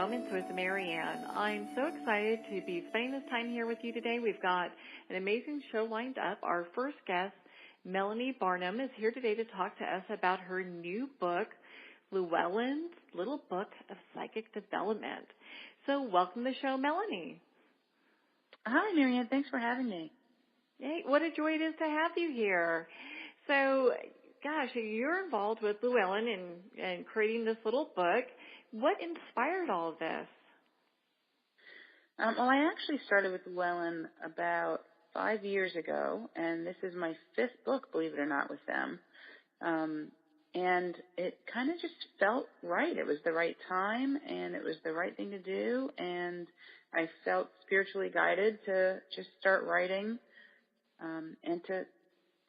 Moments with Marianne. I'm so excited to be spending this time here with you today. We've got an amazing show lined up. Our first guest, Melanie Barnum, is here today to talk to us about her new book, Llewellyn's Little Book of Psychic Development. So welcome to the show, Melanie. Hi, Marianne. Thanks for having me. Hey, what a joy it is to have you here. So, gosh, you're involved with Llewellyn and creating this little book. What inspired all of this? Well, I actually started with Llewellyn about 5 years ago, and this is my fifth book, believe it or not, with them. And it kind of just felt right. It was the right time, and it was the right thing to do, and I felt spiritually guided to just start writing and to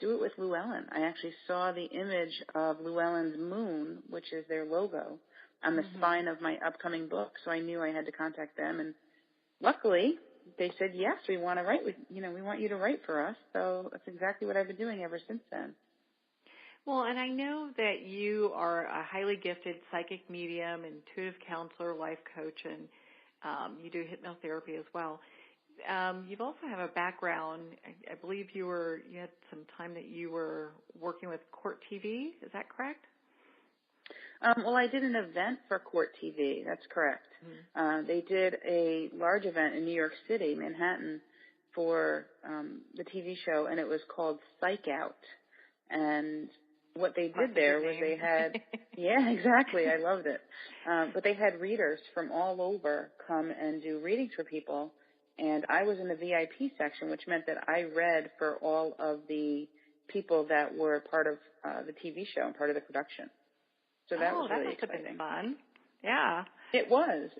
do it with Llewellyn. I actually saw the image of Llewellyn's moon, which is their logo, on the spine of my upcoming book, so I knew I had to contact them. And luckily, they said, yes, we want to write with, we want you to write for us. So that's exactly what I've been doing ever since then. Well, and I know that you are a highly gifted psychic medium, intuitive counselor, life coach, and you do hypnotherapy as well. You've also have a background. I believe you had some time that you were working with Court TV. Is that correct? Well, I did an event for Court TV. That's correct. They did a large event in New York City, Manhattan, for the TV show, and it was called Psych Out. And what they did there was they had, yeah, exactly. I loved it. But they had readers from all over come and do readings for people. And I was in the VIP section, which meant that I read for all of the people that were part of the TV show and part of the production. So that was really exciting. That must have been fun. Yeah. It was.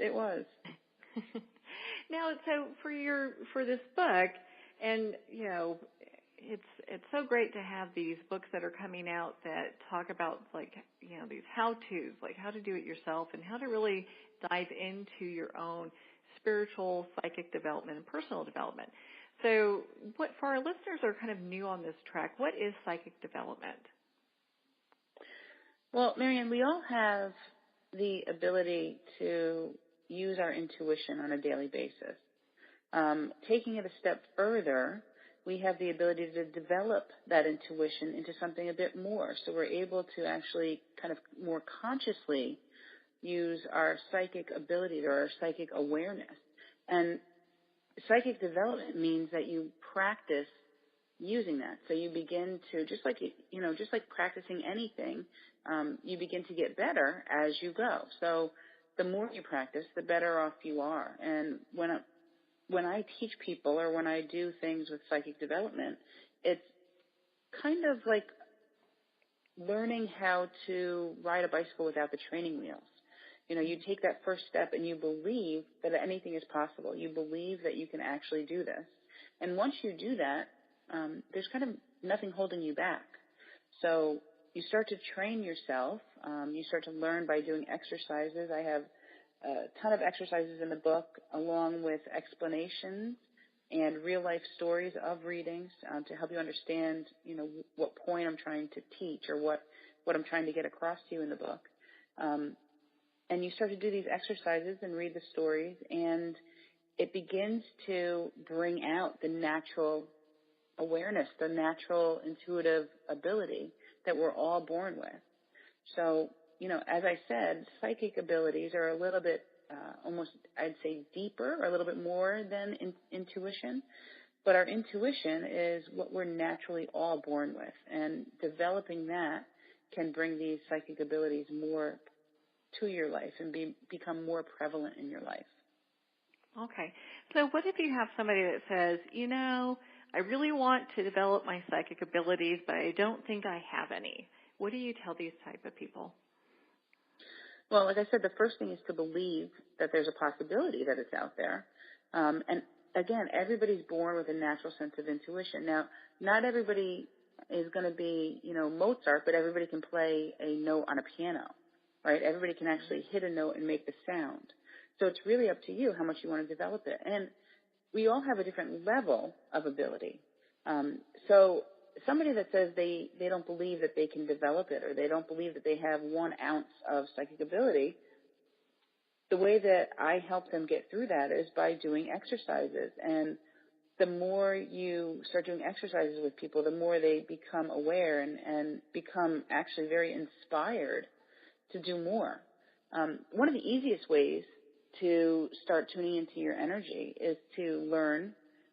Now, so for this book, and it's so great to have these books that are coming out that talk about these how-tos, like how to do it yourself and how to really dive into your own spiritual, psychic development and personal development. So, what for our listeners are kind of new on this track, what is psychic development? Well, Marianne, we all have the ability to use our intuition on a daily basis. Taking it a step further, we have the ability to develop that intuition into something a bit more. So we're able to actually kind of more consciously use our psychic ability or our psychic awareness. And psychic development means that you practice using that. So you begin to, just like practicing anything, you begin to get better as you go. So the more you practice, the better off you are. And when I teach people or when I do things with psychic development, it's kind of like learning how to ride a bicycle without the training wheels. You take that first step and you believe that anything is possible. You believe that you can actually do this. And once you do that, there's kind of nothing holding you back. So you start to train yourself. You start to learn by doing exercises. I have a ton of exercises in the book, along with explanations and real-life stories of readings to help you understand, what point I'm trying to teach or what I'm trying to get across to you in the book. And you start to do these exercises and read the stories, and it begins to bring out the natural awareness, the natural intuitive ability that we're all born with. So, as I said, psychic abilities are a little bit almost, I'd say, deeper or a little bit more than intuition. But our intuition is what we're naturally all born with. And developing that can bring these psychic abilities more to your life and become more prevalent in your life. Okay. So what if you have somebody that says, I really want to develop my psychic abilities, but I don't think I have any? What do you tell these type of people? Well, like I said, the first thing is to believe that there's a possibility that it's out there. And again, everybody's born with a natural sense of intuition. Now, not everybody is going to be, Mozart, but everybody can play a note on a piano, right? Everybody can actually hit a note and make the sound. So it's really up to you how much you want to develop it. And we all have a different level of ability. So somebody that says they don't believe that they can develop it or they don't believe that they have 1 ounce of psychic ability, the way that I help them get through that is by doing exercises. And the more you start doing exercises with people, the more they become aware and become actually very inspired to do more. One of the easiest ways to start tuning into your energy is to learn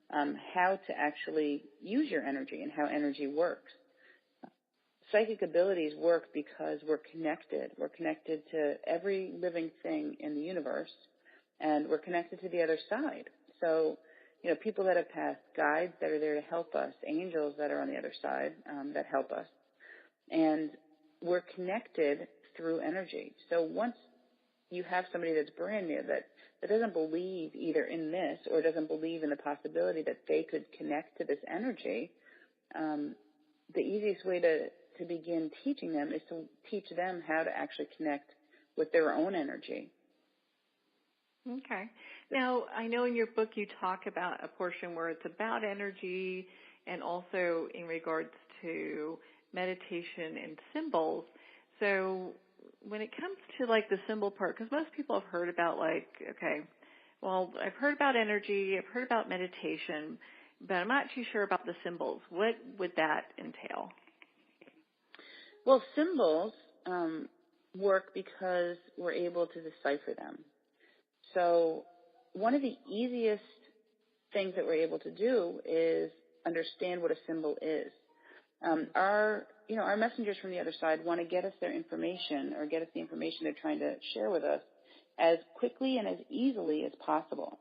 how to actually use your energy and how energy works. Psychic abilities work because we're connected. We're connected to every living thing in the universe, and we're connected to the other side. So, people that have passed, guides that are there to help us, angels that are on the other side that help us, and we're connected through energy. So once you have somebody that's brand new that doesn't believe either in this or doesn't believe in the possibility that they could connect to this energy, the easiest way to begin teaching them is to teach them how to actually connect with their own energy. Okay. Now, I know in your book you talk about a portion where it's about energy and also in regards to meditation and symbols. So when it comes to like the symbol part, because most people have heard about I've heard about energy, I've heard about meditation, but I'm not too sure about the symbols. What would that entail? Well, symbols work because we're able to decipher them. So one of the easiest things that we're able to do is understand what a symbol is. Our messengers from the other side want to get us their information or get us the information they're trying to share with us as quickly and as easily as possible.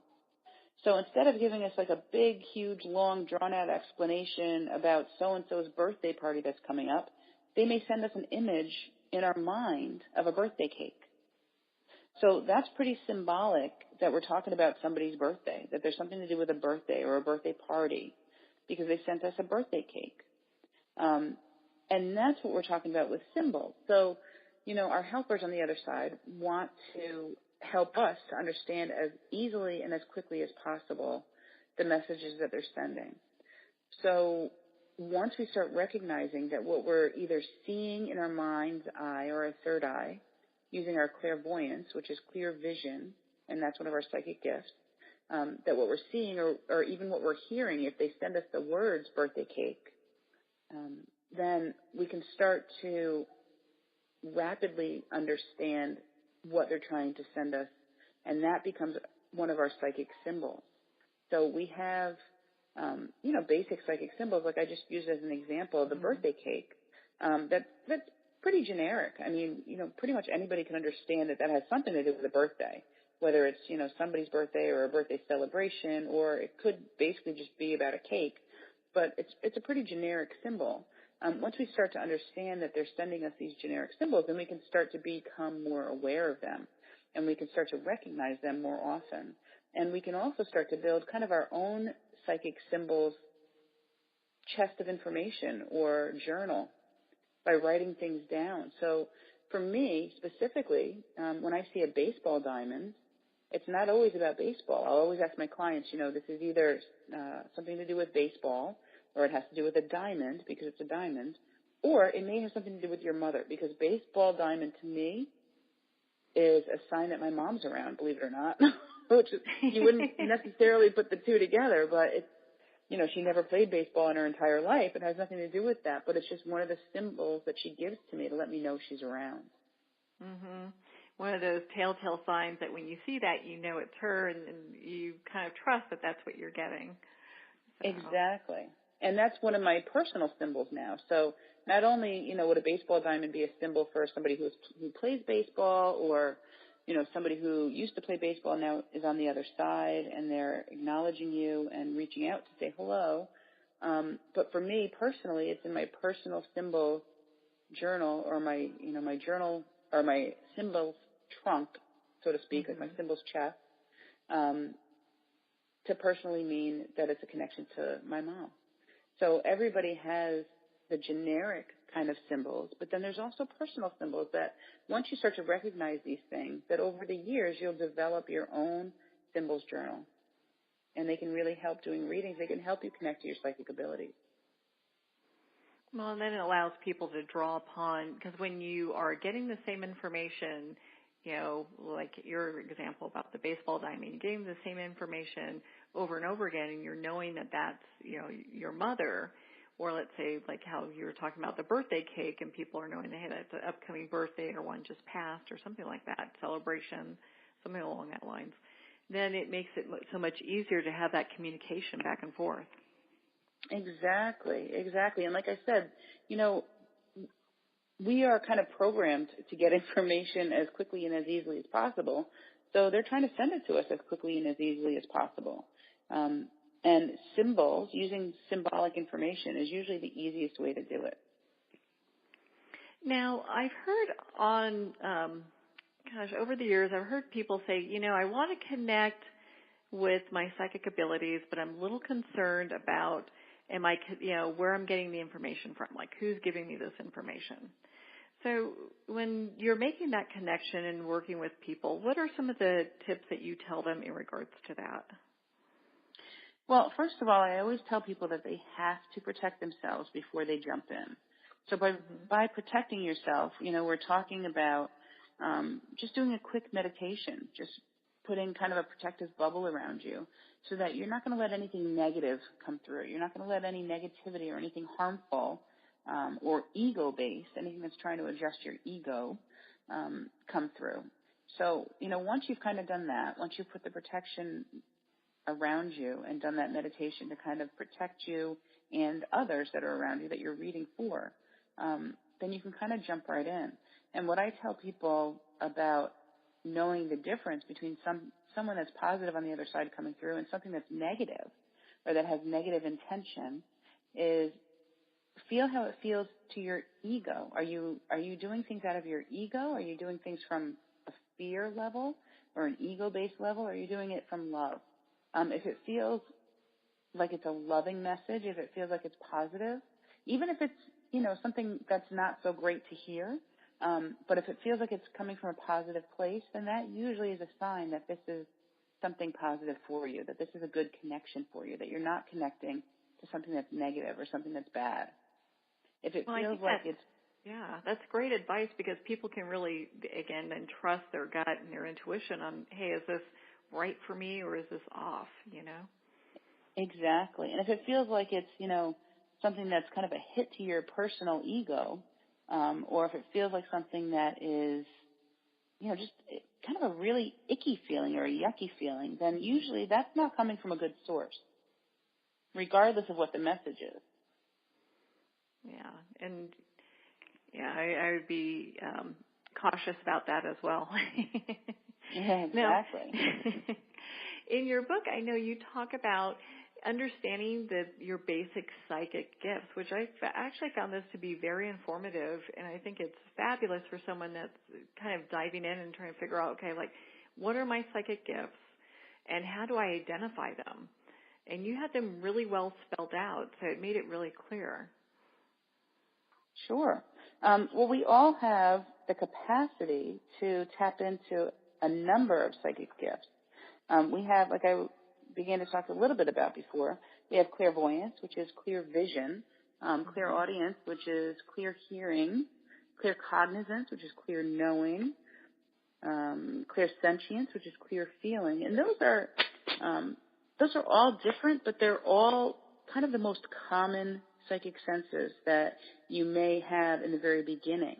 So instead of giving us like a big, huge, long, drawn-out explanation about so-and-so's birthday party that's coming up, they may send us an image in our mind of a birthday cake. So that's pretty symbolic that we're talking about somebody's birthday, that there's something to do with a birthday or a birthday party because they sent us a birthday cake. And that's what we're talking about with symbols. So, our helpers on the other side want to help us to understand as easily and as quickly as possible the messages that they're sending. So once we start recognizing that what we're either seeing in our mind's eye or our third eye, using our clairvoyance, which is clear vision, and that's one of our psychic gifts, that what we're seeing or even what we're hearing, if they send us the words birthday cake, then we can start to rapidly understand what they're trying to send us, and that becomes one of our psychic symbols. So we have, basic psychic symbols, like I just used as an example, the birthday cake. That's pretty generic. I mean, pretty much anybody can understand that has something to do with a birthday, whether it's, somebody's birthday or a birthday celebration, or it could basically just be about a cake. But it's a pretty generic symbol. Once we start to understand that they're sending us these generic symbols, then we can start to become more aware of them, and we can start to recognize them more often. And we can also start to build kind of our own psychic symbols chest of information or journal by writing things down. So for me specifically, when I see a baseball diamond, it's not always about baseball. I'll always ask my clients, this is either something to do with baseball, or it has to do with a diamond because it's a diamond, or it may have something to do with your mother, because baseball diamond to me is a sign that my mom's around, believe it or not, which is, you wouldn't necessarily put the two together, but it's, she never played baseball in her entire life. It has nothing to do with that, but it's just one of the symbols that she gives to me to let me know she's around. Mm-hmm. One of those telltale signs that when you see that, you know it's her, and you kind of trust that that's what you're getting. So. Exactly. And that's one of my personal symbols now. So not only, would a baseball diamond be a symbol for somebody who plays baseball, or, somebody who used to play baseball and now is on the other side, and they're acknowledging you and reaching out to say hello. But for me personally, it's in my personal symbol journal, or my journal, or my symbols trunk, so to speak, like my symbols chest, to personally mean that it's a connection to my mom. So everybody has the generic kind of symbols, but then there's also personal symbols that once you start to recognize these things, that over the years you'll develop your own symbols journal. And they can really help doing readings. They can help you connect to your psychic abilities. Well, and then it allows people to draw upon, because when you are getting the same information, like your example about the baseball diamond, getting the same information over and over again, and you're knowing that that's, your mother, or let's say like how you were talking about the birthday cake, and people are knowing, hey, that's an upcoming birthday or one just passed or something like that, celebration, something along that lines, then it makes it so much easier to have that communication back and forth. Exactly. And like I said, we are kind of programmed to get information as quickly and as easily as possible. So they're trying to send it to us as quickly and as easily as possible. And symbols, using symbolic information is usually the easiest way to do it. Now, I've heard over the years, I've heard people say, I want to connect with my psychic abilities, but I'm a little concerned about, where I'm getting the information from, like who's giving me this information. So when you're making that connection and working with people, what are some of the tips that you tell them in regards to that? Well, first of all, I always tell people that they have to protect themselves before they jump in. So by protecting yourself, we're talking about just doing a quick meditation, just putting kind of a protective bubble around you so that you're not going to let anything negative come through. You're not going to let any negativity or anything harmful or ego-based, anything that's trying to adjust your ego, come through. So, once you've kind of done that, once you put the protection around you and done that meditation to kind of protect you and others that are around you that you're reading for, then you can kind of jump right in. And what I tell people about knowing the difference between someone that's positive on the other side coming through and something that's negative or that has negative intention is feel how it feels to your ego. Are you doing things out of your ego? Are you doing things from a fear level or an ego-based level? Or are you doing it from love? If it feels like it's a loving message, if it feels like it's positive, even if it's, something that's not so great to hear, but if it feels like it's coming from a positive place, then that usually is a sign that this is something positive for you, that this is a good connection for you, that you're not connecting to something that's negative or something that's bad. If it feels like it's... Yeah, that's great advice because people can really, again, then trust their gut and their intuition on, hey, is this right for me or is this off, Exactly. And if it feels like it's, something that's kind of a hit to your personal ego, or if it feels like something that is, just kind of a really icky feeling or a yucky feeling, then usually that's not coming from a good source, regardless of what the message is. Yeah, and I would be cautious about that as well. Yeah, exactly. Now, in your book, I know you talk about understanding your basic psychic gifts, which I actually found this to be very informative, and I think it's fabulous for someone that's kind of diving in and trying to figure out, okay, like, what are my psychic gifts, and how do I identify them? And you had them really well spelled out, so it made it really clear. Sure. Well, we all have the capacity to tap into a number of psychic gifts. We have, like I began to talk a little bit about before, we have clairvoyance, which is clear vision, clairaudience, which is clear hearing, claircognizance, which is clear knowing, clairsentience, which is clear feeling. And those are all different, but they're all kind of the most common psychic senses that you may have in the very beginning.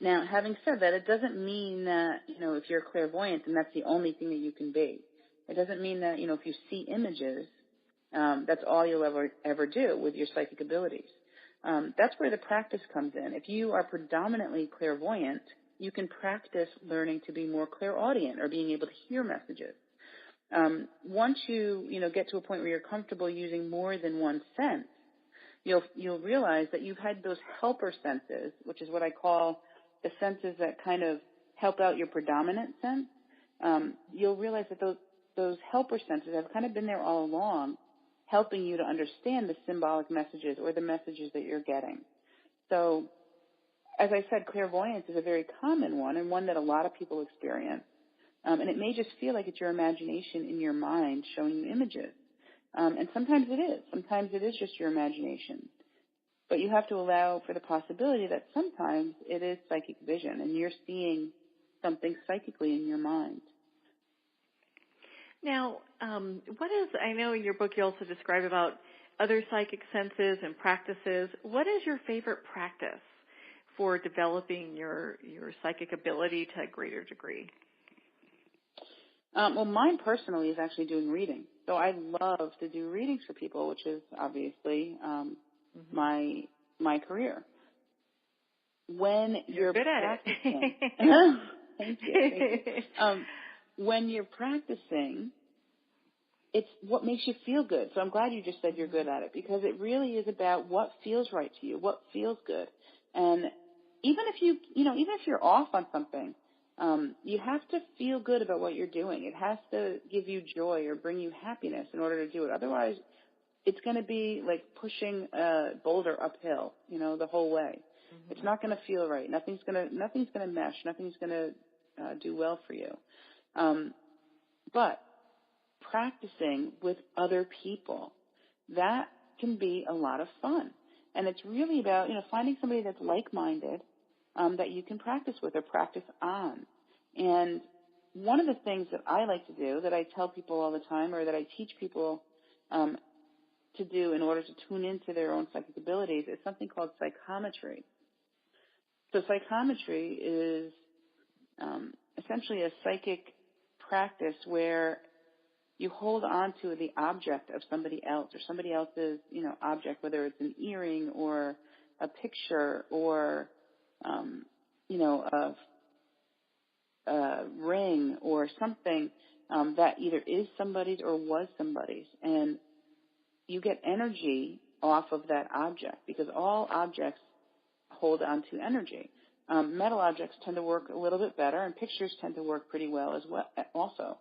Now, having said that, it doesn't mean that, if you're clairvoyant, then that's the only thing that you can be. It doesn't mean that, if you see images, that's all you'll ever do with your psychic abilities. That's where the practice comes in. If you are predominantly clairvoyant, you can practice learning to be more clairaudient or being able to hear messages. Once you get to a point where you're comfortable using more than one sense, you'll realize that you've had those helper senses, which is what I call the senses that kind of help out your predominant sense. You'll realize that those helper senses have kind of been there all along, helping you to understand the symbolic messages or the messages that you're getting. So, as I said, clairvoyance is a very common one and one that a lot of people experience. And it may just feel like it's your imagination in your mind showing you images. And sometimes it is. Sometimes it is just your imagination. But you have to allow for the possibility that sometimes it is psychic vision and you're seeing something psychically in your mind. Now, I know in your book you also describe about other psychic senses and practices. What is your favorite practice for developing your psychic ability to a greater degree? Well, mine personally is actually doing reading. So I love to do readings for people, which is obviously my career. When you're good practicing, at it. thank you. When you're practicing, it's what makes you feel good. So I'm glad you just said you're good at it, because it really is about what feels right to you, what feels good. And even if you're off on something, you have to feel good about what you're doing. It has to give you joy or bring you happiness in order to do it. Otherwise, it's going to be like pushing a boulder uphill, the whole way. Mm-hmm. It's not going to feel right. Nothing's going to mesh. Nothing's going to do well for you. But practicing with other people, that can be a lot of fun. And it's really about, finding somebody that's like-minded that you can practice with or practice on. And one of the things that I like to do, that I tell people all the time, or that I teach people to do in order to tune into their own psychic abilities, is something called psychometry. So psychometry is essentially a psychic practice where you hold on to the object of somebody else, or somebody else's, object, whether it's an earring or a picture or, a ring or something that either is somebody's or was somebody's. And you get energy off of that object, because all objects hold on to energy. Metal objects tend to work a little bit better, and pictures tend to work pretty well as well also.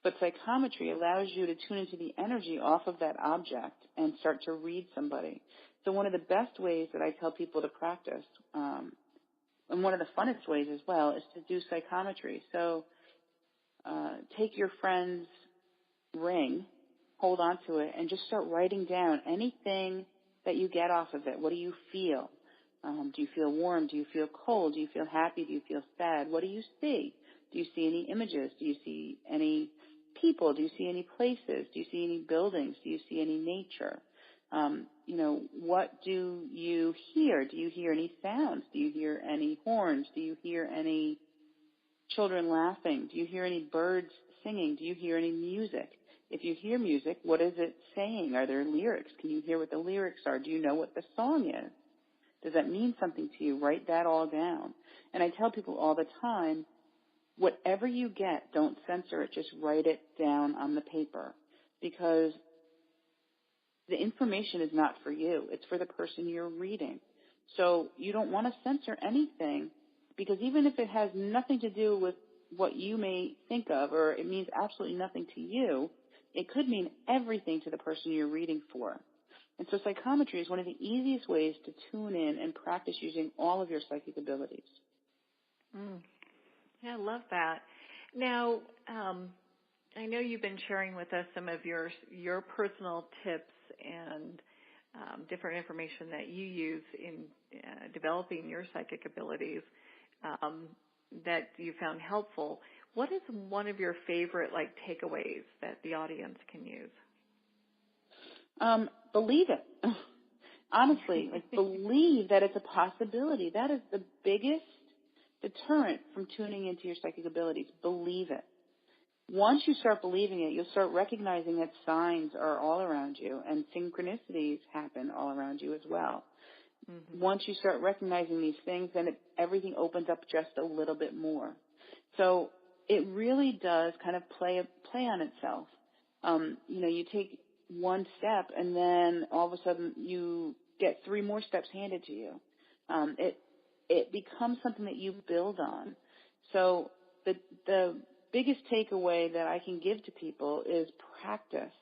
But psychometry allows you to tune into the energy off of that object and start to read somebody. So one of the best ways that I tell people to practice, and one of the funnest ways as well, is to do psychometry. So take your friend's ring, hold on to it, and just start writing down anything that you get off of it. What do you feel? Do you feel warm? Do you feel cold? Do you feel happy? Do you feel sad? What do you see? Do you see any images? Do you see any people? Do you see any places? Do you see any buildings? Do you see any nature? What do you hear? Do you hear any sounds? Do you hear any horns? Do you hear any children laughing? Do you hear any birds singing? Do you hear any music? If you hear music, what is it saying? Are there lyrics? Can you hear what the lyrics are? Do you know what the song is? Does that mean something to you? Write that all down. And I tell people all the time, whatever you get, don't censor it. Just write it down on the paper, because the information is not for you. It's for the person you're reading. So you don't want to censor anything, because even if it has nothing to do with what you may think of, or it means absolutely nothing to you, it could mean everything to the person you're reading for. And so psychometry is one of the easiest ways to tune in and practice using all of your psychic abilities. Yeah, I love that. Now, I know you've been sharing with us some of your personal tips and different information that you use in developing your psychic abilities that you found helpful. What is one of your favorite takeaways that the audience can use? Believe it. Honestly, believe that it's a possibility. That is the biggest deterrent from tuning into your psychic abilities. Believe it. Once you start believing it, you'll start recognizing that signs are all around you, and synchronicities happen all around you as well. Mm-hmm. Once you start recognizing these things, then everything opens up just a little bit more. So it really does kind of play on itself. You take one step, and then all of a sudden you get 3 more steps handed to you. It becomes something that you build on. So the biggest takeaway that I can give to people is practice.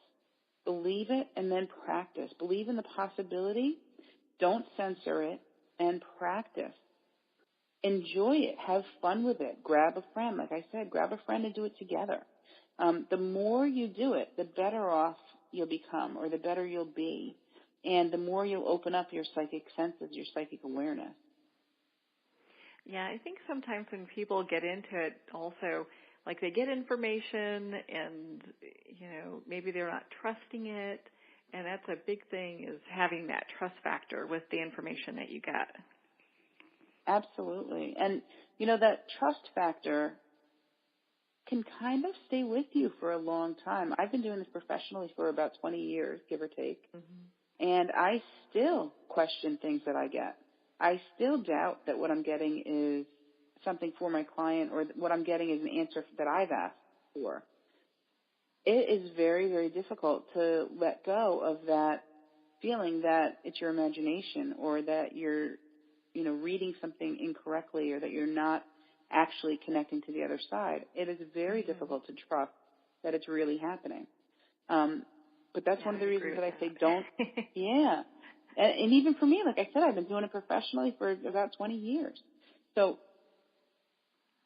Believe it and then practice. Believe in the possibility. Don't censor it, and practice. Enjoy it. Have fun with it. Grab a friend. Like I said, grab a friend and do it together. The more you do it, the better off you'll become, or the better you'll be, and the more you'll open up your psychic senses, your psychic awareness. Yeah, I think sometimes when people get into it also, like they get information and, maybe they're not trusting it. And that's a big thing, is having that trust factor with the information that you get. Absolutely. And, that trust factor can kind of stay with you for a long time. I've been doing this professionally for about 20 years, give or take. Mm-hmm. And I still question things that I get. I still doubt that what I'm getting is something for my client, or what I'm getting is an answer that I've asked for. It is very, very difficult to let go of that feeling that it's your imagination, or that you're, reading something incorrectly, or that you're not actually connecting to the other side. It is very Mm-hmm. difficult to trust that it's really happening. But that's one of the I agree reasons with that I say that. don't, yeah. And even for me, like I said, I've been doing it professionally for about 20 years. So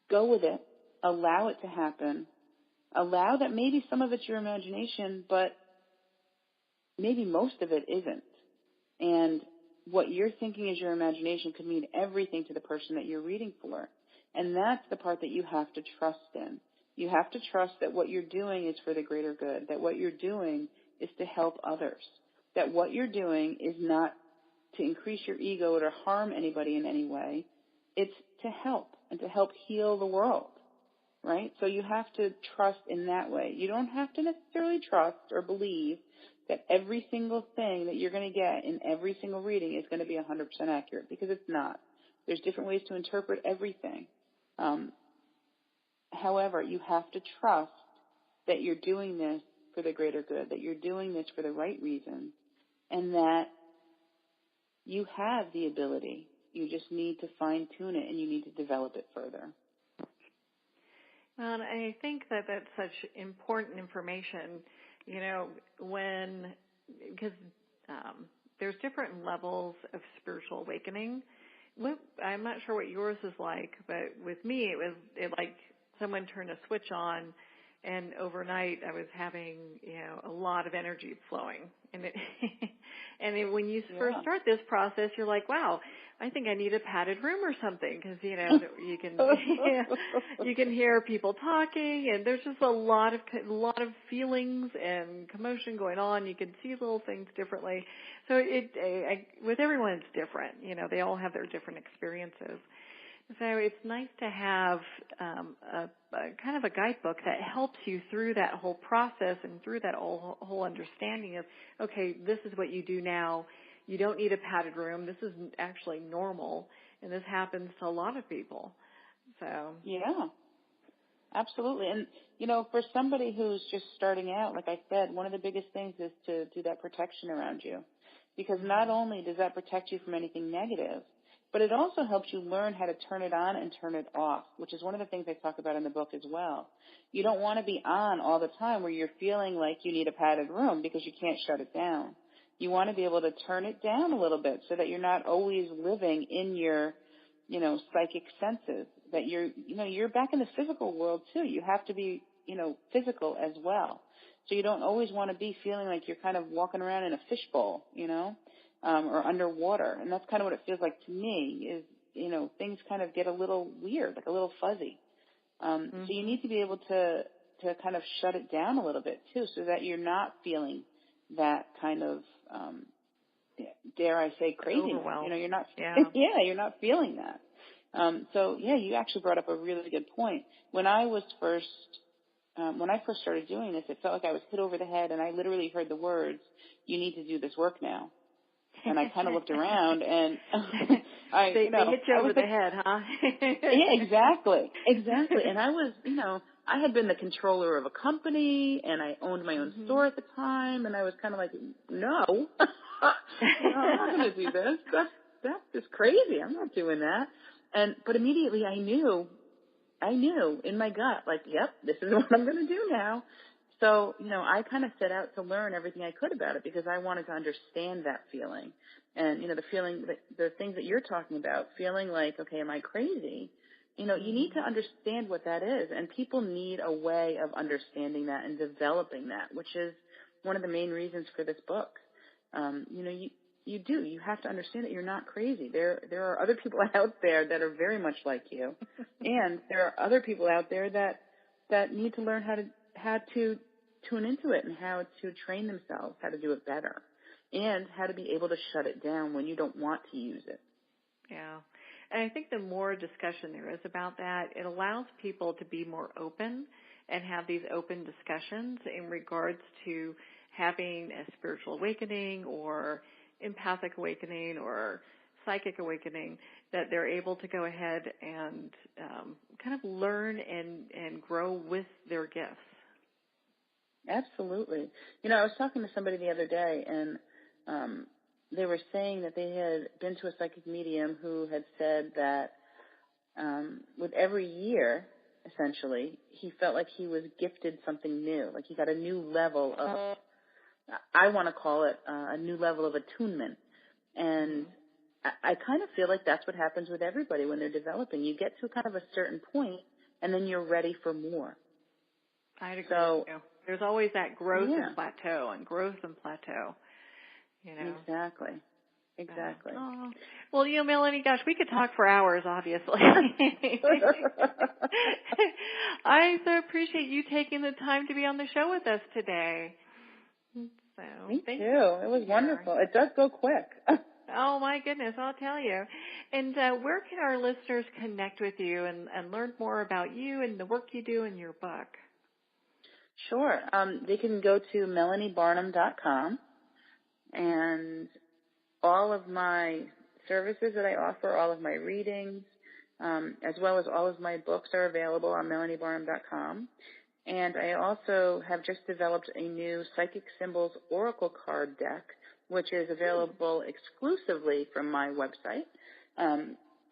go with it. Allow it to happen. Allow that maybe some of it's your imagination, but maybe most of it isn't. And what you're thinking is your imagination could mean everything to the person that you're reading for. And that's the part that you have to trust in. You have to trust that what you're doing is for the greater good, that what you're doing is to help others, that what you're doing is not to increase your ego or to harm anybody in any way. It's to help, and to help heal the world, right? So you have to trust in that way. You don't have to necessarily trust or believe that every single thing that you're going to get in every single reading is going to be 100% accurate, because it's not. There's different ways to interpret everything. However, you have to trust that you're doing this for the greater good, that you're doing this for the right reasons, and that you have the ability. You just need to fine-tune it, and you need to develop it further. Well, and I think that that's such important information, because there's different levels of spiritual awakening. I'm not sure what yours is like, but with me, it like someone turned a switch on, and overnight I was having, a lot of energy flowing. And when you first start this process, you're like, wow, I think I need a padded room or something, because you can you can hear people talking, and there's just a lot of feelings and commotion going on. You can see little things differently. So with everyone it's different. They all have their different experiences. So it's nice to have a kind of a guidebook that helps you through that whole process and through that whole understanding of, okay, this is what you do now. You don't need a padded room. This is actually normal, and this happens to a lot of people. So Yeah, absolutely. And, for somebody who's just starting out, like I said, one of the biggest things is to do that protection around you, because not only does that protect you from anything negative, but it also helps you learn how to turn it on and turn it off, which is one of the things I talk about in the book as well. You don't want to be on all the time where you're feeling like you need a padded room because you can't shut it down. You want to be able to turn it down a little bit so that you're not always living in your, psychic senses, that you're back in the physical world too. You have to be, physical as well. So you don't always want to be feeling like you're kind of walking around in a fishbowl, or underwater. And that's kind of what it feels like to me is, things kind of get a little weird, like a little fuzzy. So you need to be able to kind of shut it down a little bit too, so that you're not feeling that kind of, dare I say, craziness. overwhelmed. You're not, Yeah. you're not feeling that. So yeah, you actually brought up a really good point. When I first started doing this, it felt like I was hit over the head, and I literally heard the words, "You need to do this work now." And I kind of looked around, and They hit you I over was the like, head, huh? yeah, exactly. And I was, I had been the controller of a company, and I owned my own store at the time, and I was kind of like, no, I'm not going to do this. That's just crazy. I'm not doing that. But immediately I knew in my gut, like, yep, this is what I'm going to do now. So, I kind of set out to learn everything I could about it, because I wanted to understand that feeling. And, the feeling, the things that you're talking about, feeling like, okay, am I crazy? You need to understand what that is. And people need a way of understanding that and developing that, which is one of the main reasons for this book. You have to understand that you're not crazy. There are other people out there that are very much like you, and there are other people out there that need to learn how to tune into it and how to train themselves how to do it better, and how to be able to shut it down when you don't want to use it. Yeah. And I think the more discussion there is about that, it allows people to be more open and have these open discussions in regards to having a spiritual awakening or empathic awakening or psychic awakening, that they're able to go ahead and kind of learn and grow with their gifts. Absolutely. You know, I was talking to somebody the other day, and they were saying that they had been to a psychic medium who had said that with every year, essentially, he felt like he was gifted something new, like he got a new level of, I want to call it a new level of attunement. And I kind of feel like that's what happens with everybody when they're developing. You get to kind of a certain point, and then you're ready for more. I'd agree with you. There's always that growth and plateau, you know. Exactly. Well, you know, Melanie, gosh, we could talk for hours, obviously. I so appreciate you taking the time to be on the show with us today. So, Me too. It was wonderful. It does go quick. Oh, my goodness, I'll tell you. And where can our listeners connect with you and learn more about you and the work you do in your book? Sure. They can go to melaniebarnum.com, and all of my services that I offer, all of my readings, as well as all of my books are available on melaniebarnum.com. And I also have just developed a new Psychic Symbols Oracle card deck, which is available exclusively from my website.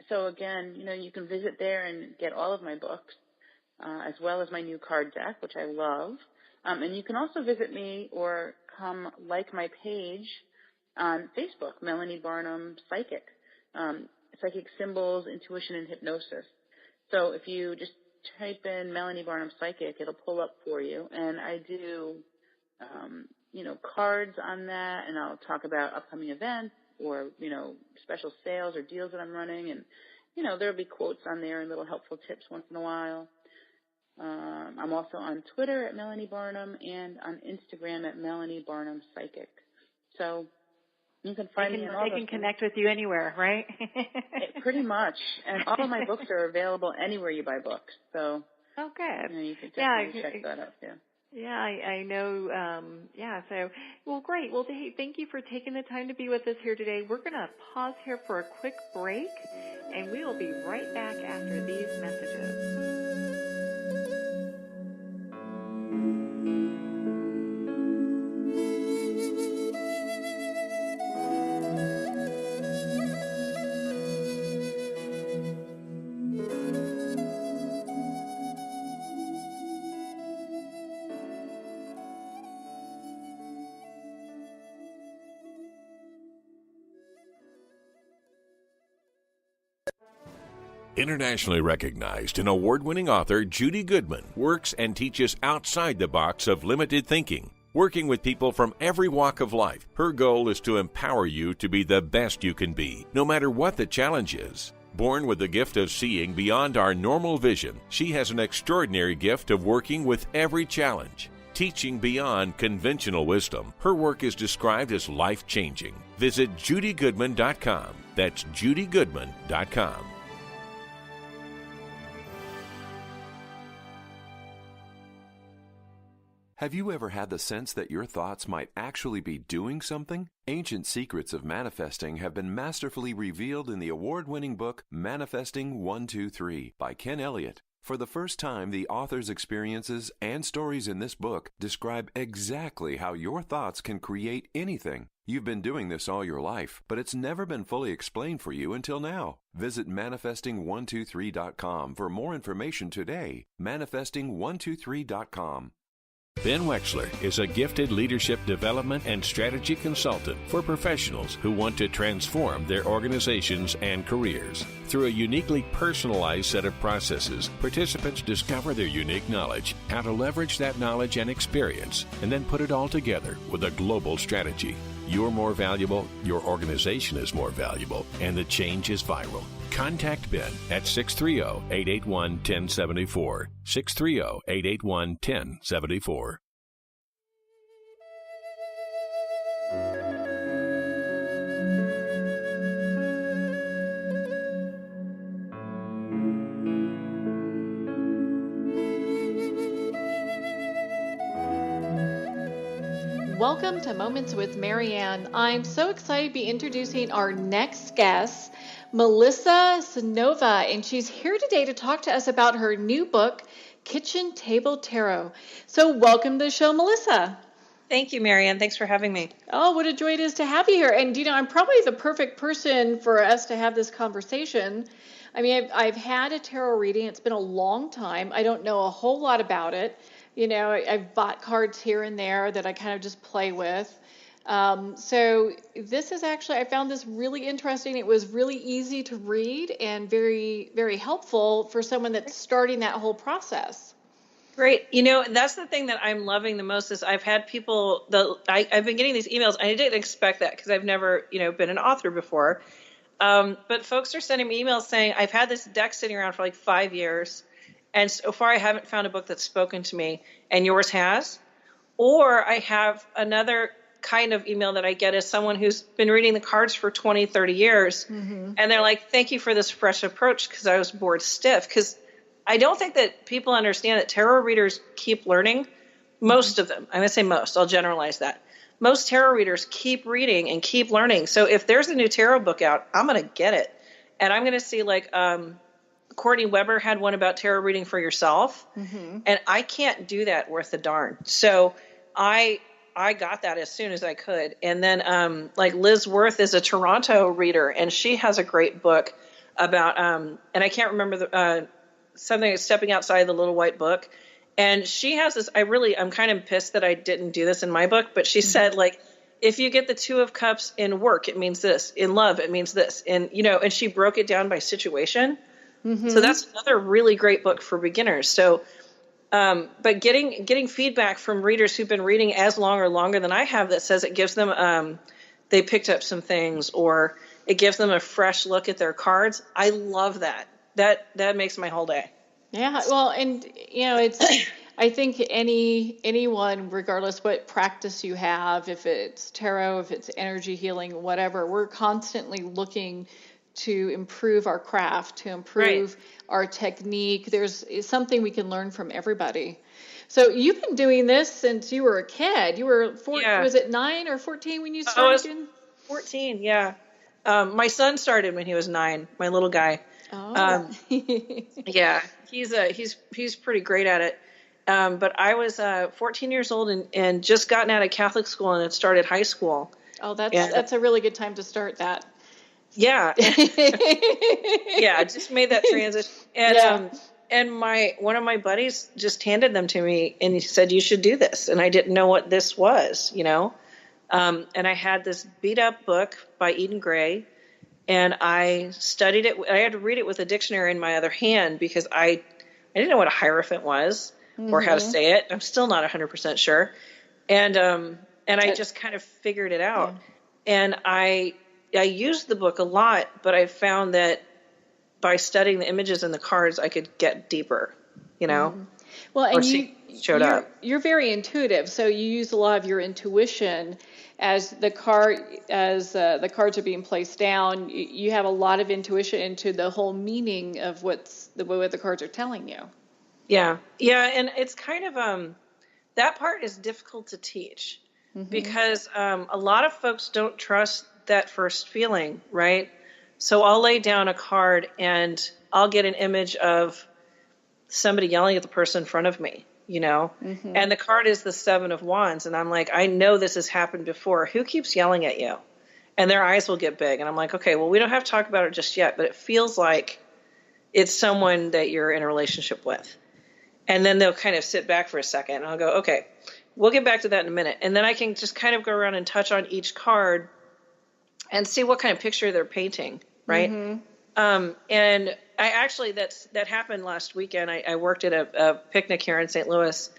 So again, you know, you can visit there and get all of my books, as well as my new card deck, which I love. And you can also visit me or come like my page on Facebook, Melanie Barnum Psychic, Psychic Symbols, Intuition, and Hypnosis. So if you just type in Melanie Barnum Psychic, it'll pull up for you. And I do, you know, cards on that, and I'll talk about upcoming events or, you know, special sales or deals that I'm running. And, you know, there'll be quotes on there and little helpful tips once in a while. I'm also on Twitter at Melanie Barnum and on Instagram at Melanie Barnum Psychic. So you can find me in all those. They can connect with you anywhere, right? Pretty much. And all of my books are available anywhere you buy books. So oh, good. You know, you can definitely check that out too. Yeah, I know. So, well, great. Well, hey, thank you for taking the time to be with us here today. We're going to pause here for a quick break, and we will be right back after these messages. Internationally recognized and award-winning author Judy Goodman works and teaches outside the box of limited thinking. Working with people from every walk of life, her goal is to empower you to be the best you can be, no matter what the challenge is. Born with the gift of seeing beyond our normal vision, she has an extraordinary gift of working with every challenge. Teaching beyond conventional wisdom, her work is described as life-changing. Visit judygoodman.com. That's judygoodman.com. Have you ever had the sense that your thoughts might actually be doing something? Ancient secrets of manifesting have been masterfully revealed in the award-winning book Manifesting 1-2-3 by Ken Elliott. For the first time, the author's experiences and stories in this book describe exactly how your thoughts can create anything. You've been doing this all your life, but it's never been fully explained for you until now. Visit manifesting123.com for more information today. Manifesting123.com. Ben Wexler is a gifted leadership development and strategy consultant for professionals who want to transform their organizations and careers. Through a uniquely personalized set of processes, participants discover their unique knowledge, how to leverage that knowledge and experience, and then put it all together with a global strategy. You're more valuable, your organization is more valuable, and the change is viral. Contact Ben at 630-881-1074. 630-881-1074. Welcome to Moments with Marianne. I'm so excited to be introducing our next guest, Melissa Sonova, and she's here today to talk to us about her new book, Kitchen Table Tarot. So welcome to the show, Melissa. Thank you, Marianne. Thanks for having me. Oh, what a joy it is to have you here. And, I'm probably the perfect person for us to have this conversation. I mean, I've had a tarot reading. It's been a long time. I don't know a whole lot about it. I've bought cards here and there that I kind of just play with. So this is actually, I found this really interesting. It was really easy to read and very, very helpful for someone that's starting that whole process. Great. That's the thing that I'm loving the most is I've had people, I've been getting these emails. I didn't expect that because I've never, been an author before. But folks are sending me emails saying, I've had this deck sitting around for like 5 years. And so far, I haven't found a book that's spoken to me, and yours has. Or I have another kind of email that I get is someone who's been reading the cards for 20, 30 years. Mm-hmm. And they're like, thank you for this fresh approach because I was bored stiff. Because I don't think that people understand that tarot readers keep learning. Most of them. I'm going to say most. I'll generalize that. Most tarot readers keep reading and keep learning. So if there's a new tarot book out, I'm going to get it. And I'm going to see Courtney Weber had one about tarot reading for yourself, and I can't do that worth a darn. So I got that as soon as I could. And then Liz Worth is a Toronto reader, and she has a great book about and I can't remember something that's stepping outside the little white book. And she has this. I'm kind of pissed that I didn't do this in my book, but she said if you get the Two of Cups in work, it means this. In love, it means this. And and she broke it down by situation. Mm-hmm. So that's another really great book for beginners. So, but getting feedback from readers who've been reading as long or longer than I have that says it gives them, they picked up some things or it gives them a fresh look at their cards. I love that. That makes my whole day. Yeah. Well, and it's, I think anyone, regardless what practice you have, if it's tarot, if it's energy healing, whatever, we're constantly looking to improve our craft, to improve our technique. There's something we can learn from everybody. So you've been doing this since you were a kid. You were was it 9 or 14 when you started? I was 14, yeah. My son started when he was 9, my little guy. Oh. Yeah, he's pretty great at it. But I was 14 years old and just gotten out of Catholic school and had started high school. Oh, that's a really good time to start that. Yeah. Yeah, just made that transition. And and one of my buddies just handed them to me and he said, you should do this. And I didn't know what this was, And I had this beat up book by Eden Gray and I studied it. I had to read it with a dictionary in my other hand because I didn't know what a hierophant was or how to say it. I'm still not 100% sure. And I just kind of figured it out. Yeah. And I used the book a lot, but I found that by studying the images and the cards, I could get deeper, Mm-hmm. Well, and you're very intuitive, so you use a lot of your intuition as the cards are being placed down. You have a lot of intuition into the whole meaning of what the cards are telling you. Yeah, and it's kind of that part is difficult to teach because a lot of folks don't trust that first feeling, right? So I'll lay down a card and I'll get an image of somebody yelling at the person in front of me, and the card is the 7 of Wands. And I'm like, I know this has happened before. Who keeps yelling at you? And their eyes will get big. And I'm like, okay, well, we don't have to talk about it just yet, but it feels like it's someone that you're in a relationship with. And then they'll kind of sit back for a second and I'll go, okay, we'll get back to that in a minute. And then I can just kind of go around and touch on each card and see what kind of picture they're painting, right? Mm-hmm. And I actually, that happened last weekend. I worked at a picnic here in St. Louis,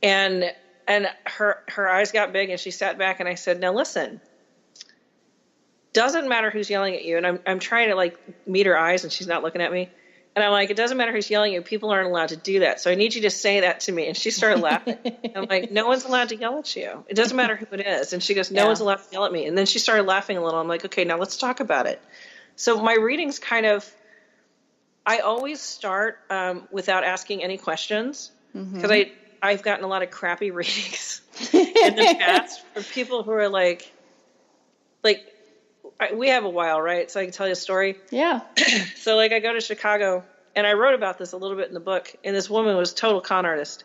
and her eyes got big, and she sat back, and I said, now listen, doesn't matter who's yelling at you. And I'm trying to like meet her eyes and she's not looking at me. And I'm like, it doesn't matter who's yelling at you. People aren't allowed to do that. So I need you to say that to me. And she started laughing. I'm like, no one's allowed to yell at you. It doesn't matter who it is. And she goes, no one's allowed to yell at me. And then she started laughing a little. I'm like, okay, now let's talk about it. So my readings I always start without asking any questions because I've gotten a lot of crappy readings in the past from people who are like, we have a while, right? So I can tell you a story. Yeah. So like I go to Chicago and I wrote about this a little bit in the book, and this woman was a total con artist.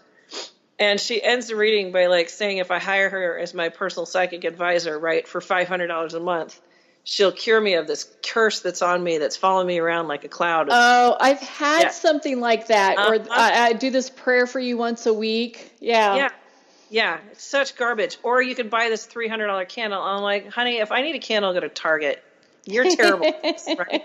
And she ends the reading by like saying, if I hire her as my personal psychic advisor, right, for $500 a month, she'll cure me of this curse that's on me, that's following me around like a cloud. Oh, I've had something like that. Or I do this prayer for you once a week. Yeah. Yeah, it's such garbage. Or you could buy this $300 candle. I'm like, honey, if I need a candle, I'll go to Target. You're terrible, right?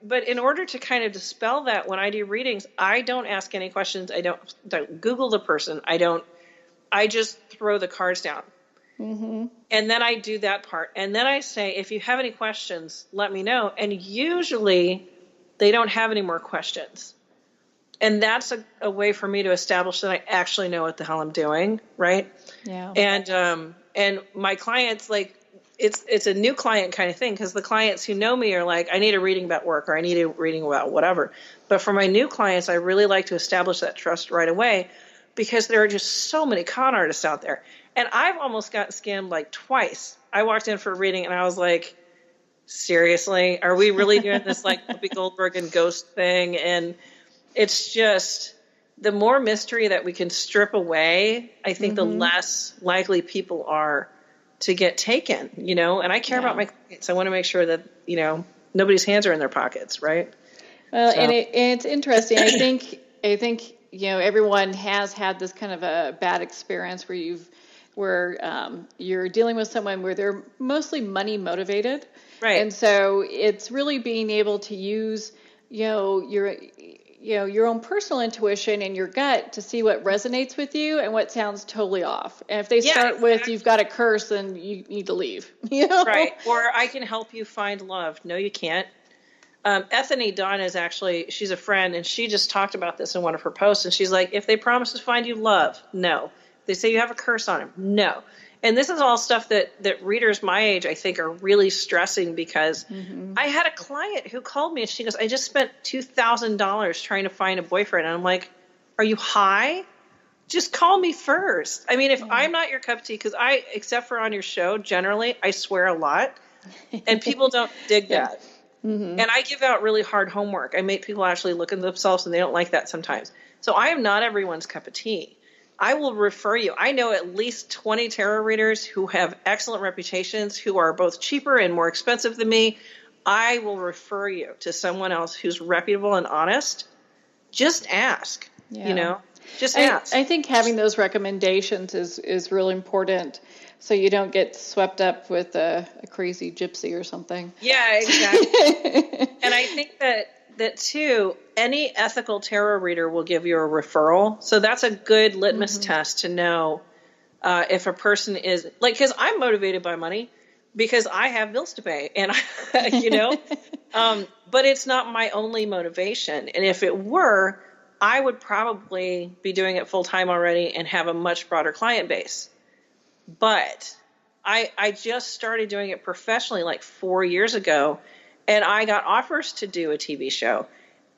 But in order to kind of dispel that, when I do readings, I don't ask any questions. I don't Google the person. I just throw the cards down. Mm-hmm. And then I do that part. And then I say, if you have any questions, let me know. And usually they don't have any more questions. And that's a way for me to establish that I actually know what the hell I'm doing, right? Yeah. And my clients, like, it's a new client kind of thing, because the clients who know me are like, I need a reading about work, or I need a reading about whatever. But for my new clients, I really like to establish that trust right away, because there are just so many con artists out there. And I've almost gotten scammed like twice. I walked in for a reading and I was like, seriously, are we really doing this like Whoopi Goldberg and ghost thing? And it's just, the more mystery that we can strip away, I think the less likely people are to get taken, and I care about my clients. I want to make sure that, nobody's hands are in their pockets, right? Well, and it's interesting. I think, everyone has had this kind of a bad experience where you're dealing with someone where they're mostly money motivated. Right. And so it's really being able to use, your own personal intuition and your gut to see what resonates with you and what sounds totally off. And if they start with, you've got a curse, then you need to leave. Right. Or I can help you find love. No, you can't. Ethany Dawn she's a friend, and she just talked about this in one of her posts. And she's like, if they promise to find you love, no. If they say you have a curse on them, no. And this is all stuff that readers my age, I think, are really stressing, because I had a client who called me and she goes, I just spent $2,000 trying to find a boyfriend. And I'm like, are you high? Just call me first. I mean, if I'm not your cup of tea, because except for on your show, generally, I swear a lot, and people don't dig that. And I give out really hard homework. I make people actually look at themselves, and they don't like that sometimes. So I am not everyone's cup of tea. I will refer you. I know at least 20 tarot readers who have excellent reputations, who are both cheaper and more expensive than me. I will refer you to someone else who's reputable and honest. Just ask, just ask. I think having those recommendations is really important, so you don't get swept up with a crazy gypsy or something. Yeah, exactly. And I think that too, any ethical tarot reader will give you a referral. So that's a good litmus test to know if a person is, like, because I'm motivated by money because I have bills to pay, and but it's not my only motivation. And if it were, I would probably be doing it full time already and have a much broader client base. But I just started doing it professionally like 4 years ago. And I got offers to do a TV show,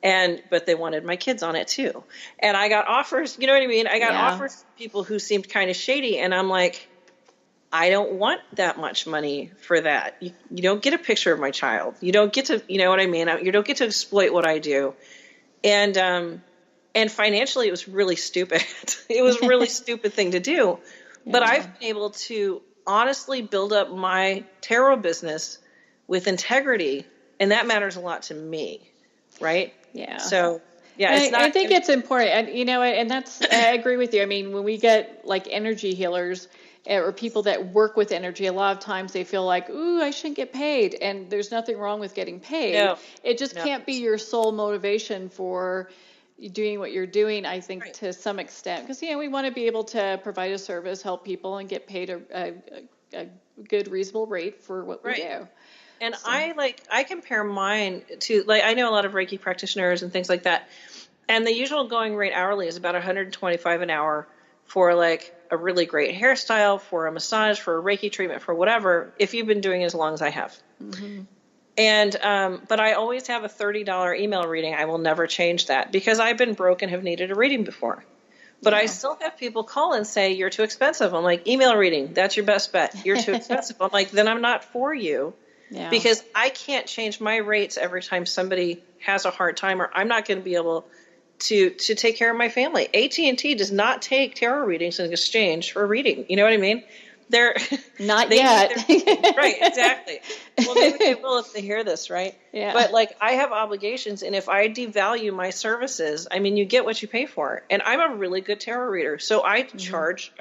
but they wanted my kids on it too. And I got offers, you know what I mean? I got offers from people who seemed kind of shady, and I'm like, I don't want that much money for that. You don't get a picture of my child. You don't get to, you know what I mean? You don't get to exploit what I do. And financially, it was really stupid. It was a really stupid thing to do. Yeah. But I've been able to honestly build up my tarot business with integrity. And that matters a lot to me, right? Yeah. So, I think it's important. And, and I agree with you. I mean, when we get like energy healers or people that work with energy, a lot of times they feel like, ooh, I shouldn't get paid. And there's nothing wrong with getting paid. No. It just can't be your sole motivation for doing what you're doing, I think, to some extent. Because, we want to be able to provide a service, help people, and get paid a good, reasonable rate for what we do. And So. I compare mine to, like, I know a lot of Reiki practitioners and things like that. And the usual going rate hourly is about $125 an hour for like a really great hairstyle, for a massage, for a Reiki treatment, for whatever, if you've been doing it as long as I have. Mm-hmm. And, but I always have a $30 email reading. I will never change that because I've been broke and have needed a reading before. But I still have people call and say, you're too expensive. I'm like, email reading, that's your best bet. You're too expensive. I'm like, then I'm not for you. Yeah. Because I can't change my rates every time somebody has a hard time, or I'm not going to be able to take care of my family. AT&T does not take tarot readings in exchange for a reading. You know what I mean? They're not yet. Right, exactly. Well, maybe they will if they hear this, right? Yeah. But like, I have obligations, and if I devalue my services, I mean, you get what you pay for. And I'm a really good tarot reader, so I charge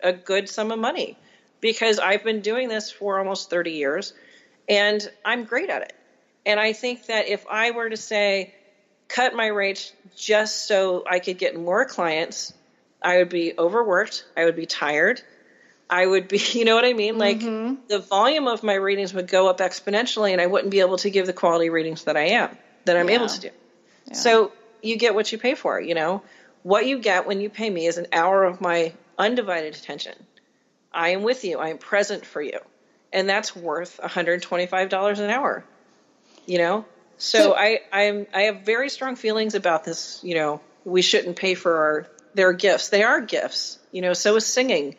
a good sum of money because I've been doing this for almost 30 years, and I'm great at it. And I think that if I were to say, cut my rates just so I could get more clients, I would be overworked. I would be tired. I would be, you know what I mean? Like the volume of my readings would go up exponentially, and I wouldn't be able to give the quality readings that I'm able to do. Yeah. So you get what you pay for, you know. What you get when you pay me is an hour of my undivided attention. I am with you. I am present for you. And that's worth $125 an hour, you know. So I have very strong feelings about this, you know. We shouldn't pay for their gifts. They are gifts, you know, so is singing.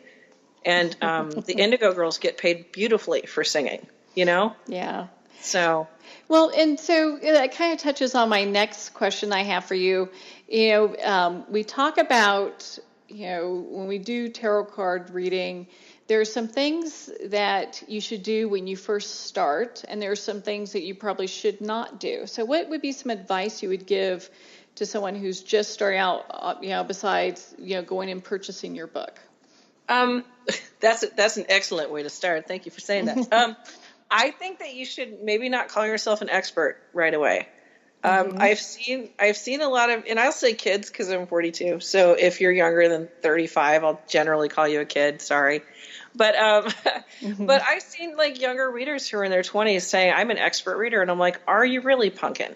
And the Indigo Girls get paid beautifully for singing, you know? Yeah. So. Well, and so that kind of touches on my next question I have for you. You know, we talk about, you know, when we do tarot card reading, there are some things that you should do when you first start, and there are some things that you probably should not do. So what would be some advice you would give to someone who's just starting out, you know, besides, you know, going and purchasing your book? That's an excellent way to start. Thank you for saying that. I think that you should maybe not call yourself an expert right away. I've seen a lot of, and I'll say kids because I'm 42. So if you're younger than 35, I'll generally call you a kid. Sorry. But, but I've seen like younger readers who are in their 20s saying, I'm an expert reader. And I'm like, are you really, pumpkin?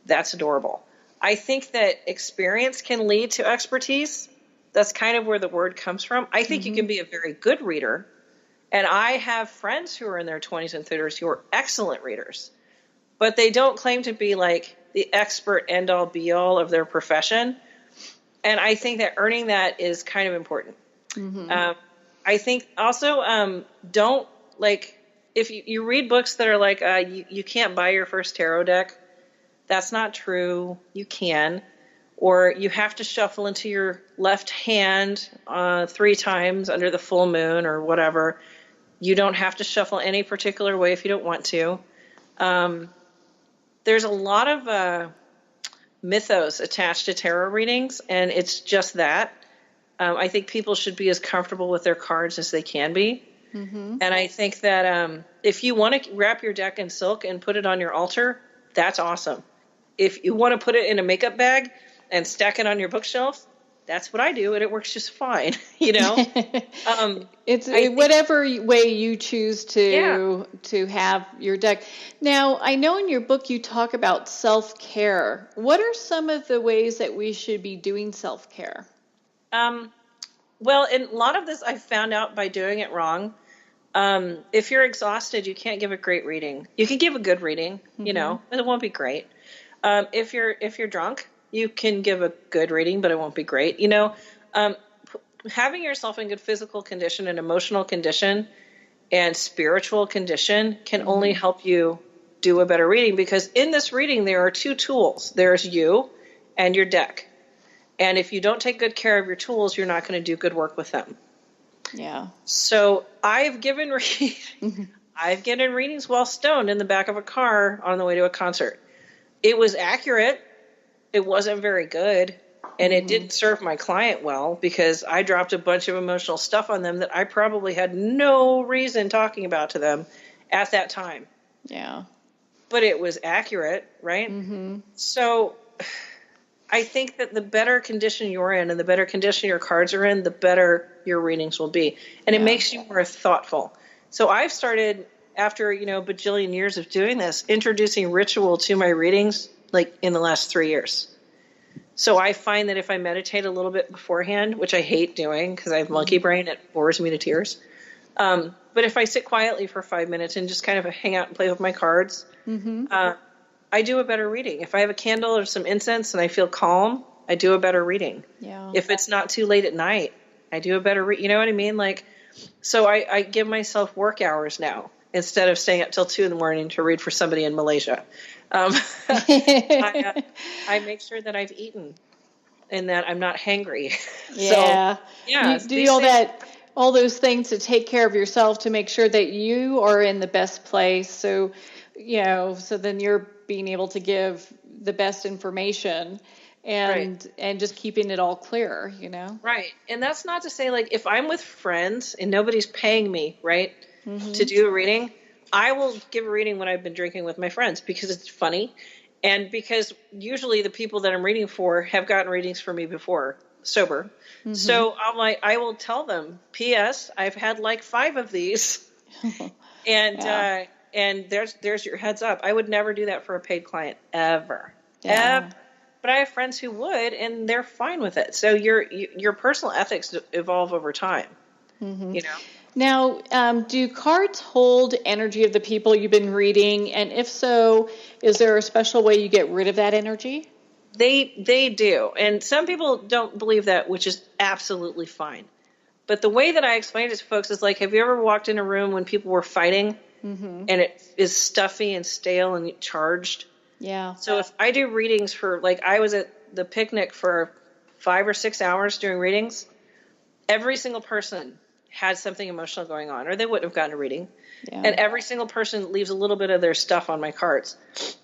That's adorable. I think that experience can lead to expertise. That's kind of where the word comes from. I think you can be a very good reader. And I have friends who are in their 20s and 30s who are excellent readers, but they don't claim to be like the expert end all be all of their profession. And I think that earning that is kind of important. I think also, don't like, if you read books that are like, you can't buy your first tarot deck. That's not true. You can. Or you have to shuffle into your left hand 3 times under the full moon or whatever. You don't have to shuffle any particular way if you don't want to. There's a lot of mythos attached to tarot readings, and it's just that. I think people should be as comfortable with their cards as they can be. And I think that if you want to wrap your deck in silk and put it on your altar, that's awesome. If you want to put it in a makeup bag and stack it on your bookshelf, that's what I do, and it works just fine, you know? Whatever way you choose to have your deck. Now, I know in your book you talk about self-care. What are some of the ways that we should be doing self-care? Well, and a lot of this I found out by doing it wrong. If you're exhausted, you can't give a great reading. You can give a good reading, you know, but it won't be great. If you're drunk, you can give a good reading, but it won't be great. You know, having yourself in good physical condition and emotional condition and spiritual condition can only help you do a better reading, because in this reading, there are 2 tools. There's you and your deck. And if you don't take good care of your tools, you're not going to do good work with them. Yeah. So I've given readings while stoned in the back of a car on the way to a concert. It was accurate. It wasn't very good, and it didn't serve my client well because I dropped a bunch of emotional stuff on them that I probably had no reason talking about to them at that time. Yeah. But it was accurate, right? So I think that the better condition you're in and the better condition your cards are in, the better your readings will be. And it makes you more thoughtful. So I've started, after, bajillion years of doing this, introducing ritual to my readings, like in the last 3 years. So I find that if I meditate a little bit beforehand, which I hate doing because I have monkey brain, it bores me to tears. But if I sit quietly for 5 minutes and just kind of hang out and play with my cards, I do a better reading. If I have a candle or some incense and I feel calm, I do a better reading. Yeah. If it's not too late at night, I do a better you know what I mean? Like, so I give myself work hours now instead of staying up till 2 a.m. to read for somebody in Malaysia. I make sure that I've eaten and that I'm not hangry. Yeah. So, yeah. You do all those things to take care of yourself to make sure that you are in the best place. So, so then you're being able to give the best information and just keeping it all clear, Right. And that's not to say, like, if I'm with friends and nobody's paying me, right, to do a reading, I will give a reading when I've been drinking with my friends because it's funny. And because usually the people that I'm reading for have gotten readings for me before, sober. So I'm like, I will tell them, P.S., I've had like 5 of these. And there's your heads up. I would never do that for a paid client, ever. Yeah. Ever. But I have friends who would, and they're fine with it. So your personal ethics evolve over time, Now, do cards hold energy of the people you've been reading? And if so, is there a special way you get rid of that energy? They do. And some people don't believe that, which is absolutely fine. But the way that I explain it to folks is like, have you ever walked in a room when people were fighting and it is stuffy and stale and charged? Yeah. So if I do readings for, like, I was at the picnic for 5 or 6 hours doing readings, every single person had something emotional going on, or they wouldn't have gotten a reading. Yeah. And every single person leaves a little bit of their stuff on my cards.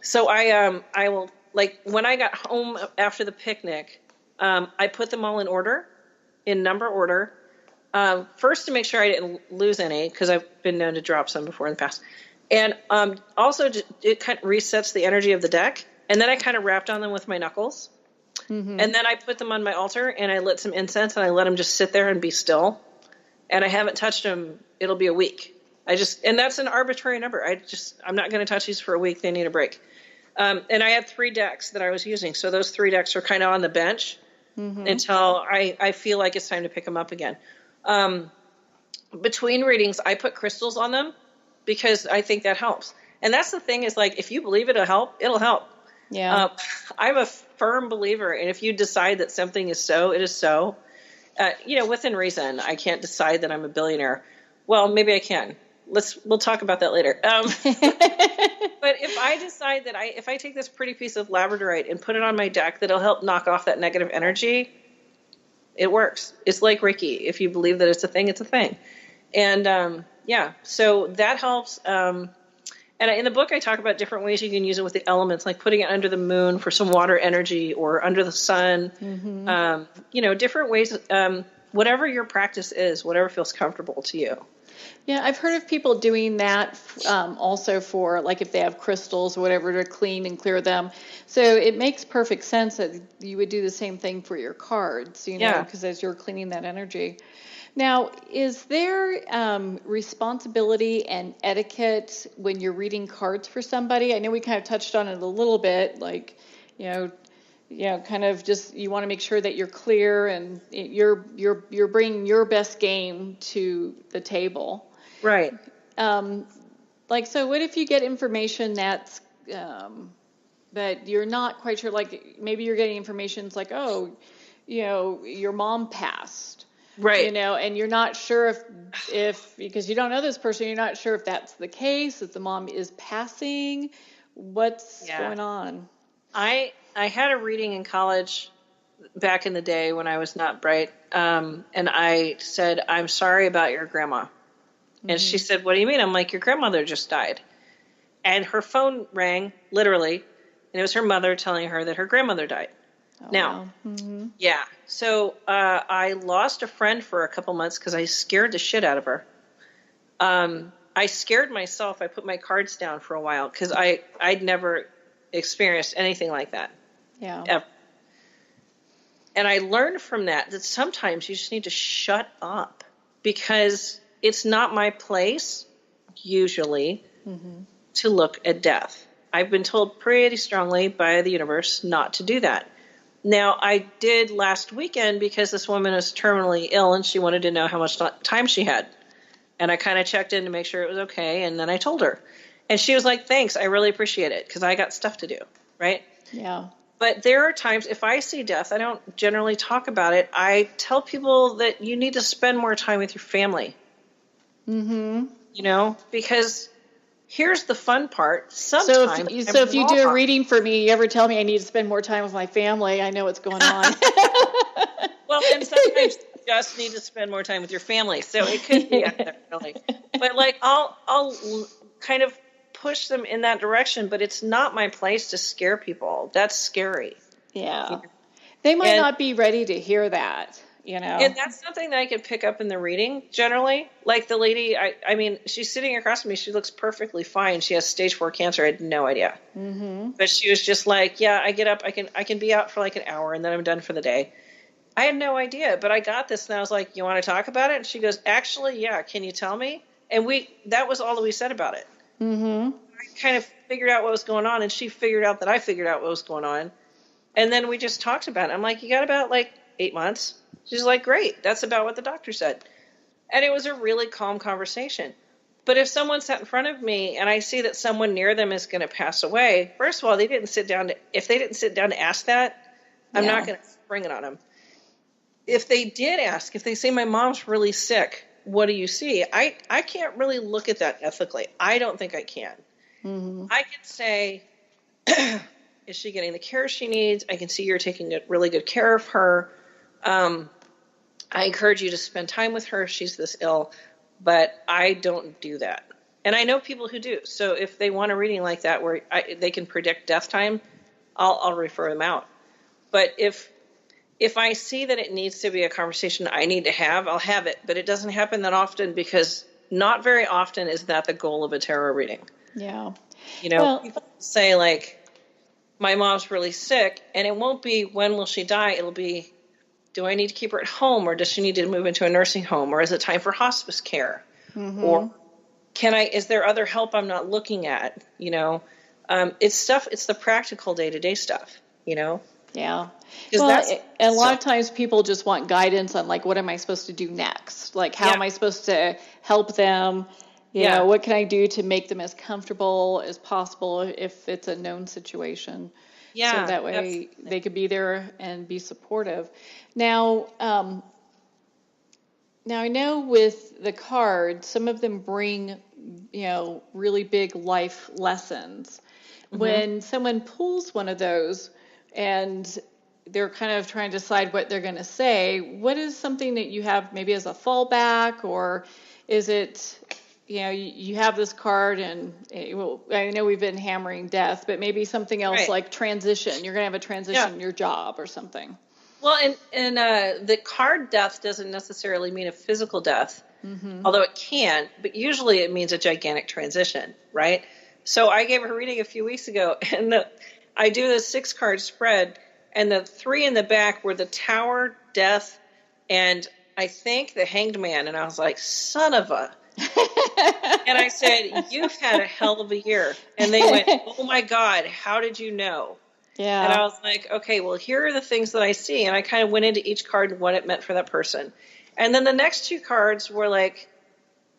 So I will, like, when I got home after the picnic, I put them all in order, in number order. First to make sure I didn't lose any, because I've been known to drop some before in the past. And also, it kind of resets the energy of the deck. And then I kind of wrapped on them with my knuckles. And then I put them on my altar, and I lit some incense, and I let them just sit there and be still. And I haven't touched them. It'll be a week. And that's an arbitrary number. I'm not going to touch these for a week. They need a break. And I had 3 decks that I was using. So those 3 decks are kind of on the bench until I feel like it's time to pick them up again. Between readings, I put crystals on them, because I think that helps. And that's the thing is, like, if you believe it'll help, it'll help. Yeah. I'm a firm believer. And if you decide that something is so, it is so. Within reason. I can't decide that I'm a billionaire. Well, maybe I can. We'll talk about that later. But if I decide that if I take this pretty piece of labradorite and put it on my deck, that'll help knock off that negative energy, it works. It's like Reiki. If you believe that it's a thing, it's a thing. And, so that helps. And in the book, I talk about different ways you can use it with the elements, like putting it under the moon for some water energy, or under the sun. Different ways, whatever your practice is, whatever feels comfortable to you. Yeah, I've heard of people doing that also for, like, if they have crystals or whatever, to clean and clear them. So it makes perfect sense that you would do the same thing for your cards, because as you're cleaning that energy. Now, is there responsibility and etiquette when you're reading cards for somebody? I know we kind of touched on it a little bit, like, kind of just, you want to make sure that you're clear and you're bringing your best game to the table. Right. So what if you get information that's that you're not quite sure, like maybe you're getting information, it's like, your mom passed. Right. And you're not sure if because you don't know this person, you're not sure if that's the case, if the mom is passing, what's going on. I had a reading in college back in the day when I was not bright. And I said, I'm sorry about your grandma. And she said, what do you mean? I'm like, your grandmother just died. And her phone rang, literally, and it was her mother telling her that her grandmother died. Oh, now, wow. Yeah. So I lost a friend for a couple months because I scared the shit out of her. I scared myself. I put my cards down for a while because I'd never experienced anything like that. Yeah. Ever. And I learned from that sometimes you just need to shut up because it's not my place usually, to look at death. I've been told pretty strongly by the universe not to do that. Now, I did last weekend because this woman was terminally ill and she wanted to know how much time she had. And I kind of checked in to make sure it was okay, and then I told her. And she was like, thanks, I really appreciate it, because I got stuff to do, right? Yeah. But there are times, if I see death, I don't generally talk about it. I tell people that you need to spend more time with your family. You know, because here's the fun part. Sometimes, so if you do a reading for me, you ever tell me I need to spend more time with my family, I know what's going on. Well, and sometimes you just need to spend more time with your family. So it could be out there, really. But like, I'll kind of push them in that direction, but it's not my place to scare people. That's scary. Yeah. They might not be ready to hear that, you know. And that's something that I could pick up in the reading generally. Like the lady, I mean, she's sitting across from me. She looks perfectly fine. She has stage 4 cancer. I had no idea. But she was just like, yeah, I get up. I can be out for like an hour and then I'm done for the day. I had no idea, but I got this and I was like, you want to talk about it? And she goes, actually, yeah, can you tell me? And that was all that we said about it. I kind of figured out what was going on, and she figured out that I figured out what was going on. And then we just talked about it. I'm like, you got about like 8 months? She's like, great. That's about what the doctor said. And it was a really calm conversation. But if someone sat in front of me and I see that someone near them is going to pass away, first of all, if they didn't sit down to ask that, I'm not going to spring it on them. If they did ask, if they say my mom's really sick, what do you see? I can't really look at that ethically. I don't think I can. I can say, is she getting the care she needs? I can see you're taking really good care of her. I encourage you to spend time with her if she's this ill, but I don't do that. And I know people who do. So if they want a reading like that where they can predict death time, I'll refer them out. But if I see that it needs to be a conversation I need to have, I'll have it. But it doesn't happen that often because not very often is that the goal of a tarot reading. Yeah. You know, people say like, my mom's really sick, and it won't be when will she die? It'll be, do I need to keep her at home, or does she need to move into a nursing home, or is it time for hospice care? Or is there other help I'm not looking at? You know, it's the practical day-to-day stuff, you know? Yeah. Well, and a lot of times people just want guidance on like, what am I supposed to do next? Like, how am I supposed to help them? You know, what can I do to make them as comfortable as possible if it's a known situation? Yeah. So that way they could be there and be supportive. Now I know with the cards, some of them bring, you know, really big life lessons. When someone pulls one of those and they're kind of trying to decide what they're going to say, what is something that you have maybe as a fallback, or is it, you know, you have this card and I know we've been hammering death, but maybe something else like transition. You're going to have a transition in your job or something. Well, and the card death doesn't necessarily mean a physical death, although it can, but usually it means a gigantic transition, right? So I gave her a reading a few weeks ago, and I do the 6-card spread, and the 3 in the back were the Tower, Death, and I think the Hanged Man, and I was like, son of a... And I said, you've had a hell of a year. And they went, oh my God, how did you know? Yeah. And I was like, okay, well, here are the things that I see. And I kind of went into each card and what it meant for that person. And then the next 2 cards were like,